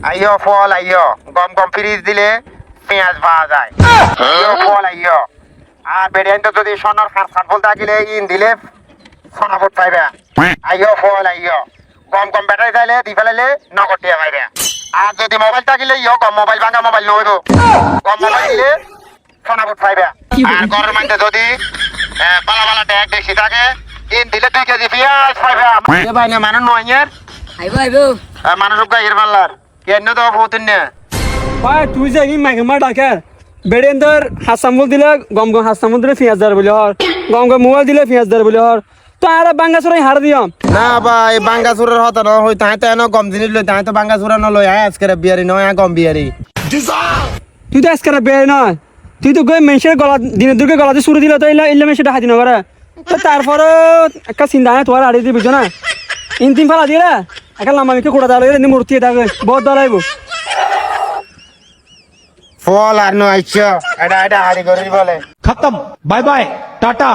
আইও ফল আইও গম গম ফ্রিজ দিলে পেঁয়াজ পাওয়া যায় আইও ফল আইও আর বেরিয়ান তো যদি সোনার খাট ফল থাকিলে ইন দিলে সোনা ফুট পাইবে আইও ফল আইও গম গম ব্যাটারি চাইলে দি ফেলাইলে নগদ টিয়া পাইবে আর যদি মোবাইল থাকিলে ইও গম মোবাইল ভাঙা মোবাইল নইব গম মোবাইল দিলে সোনা ফুট পাইবে আর ঘরের মধ্যে যদি পালা পালা ট্যাগ বেশি থাকে ইন দিলে 2 কেজি পেঁয়াজ পাইবে এ ভাই না মানুষ নয়ের আইবো মানুষ গাইয়ের পাল্লার কেন তো ফুতুন না ভাই তুই যে মাইকে মা ডাকে বেড়েন্দর হাসামুল দিলে গম গম হাসামুল দিলে পেঁয়াজ দার বলে হর গম গম মোবাইল দিলে পেঁয়াজ দার বলে হর তো আর বাঙ্গাসুরাই হার দিয়াম না ভাই বাঙ্গাসুরের হতা না হই তাই তো এনো গম জিনিস লই তাই তো বাঙ্গাসুরা ন লই আয় আজকে বিয়ারি নয় গম বিয়ারি তুই তো আজকে বের নয় তুই তো গই মেনশের গলা দিনের দুর্গে গলাতে সুরে দিল তো ইল্লা মেনশেটা হাতি নগরে তো তারপরে একটা চিন্তা হয় তোমার আড়ি দিবি না তিন ফালা দিয়ে রে একটা লাম্বামিকে কোড়া দাঁড়ালে মূর্তি থাকে বহুত দাঁড়াইব ফল আর নো আইছো এটা হাড়ি করি বলে खत्म बाय बाय टाटा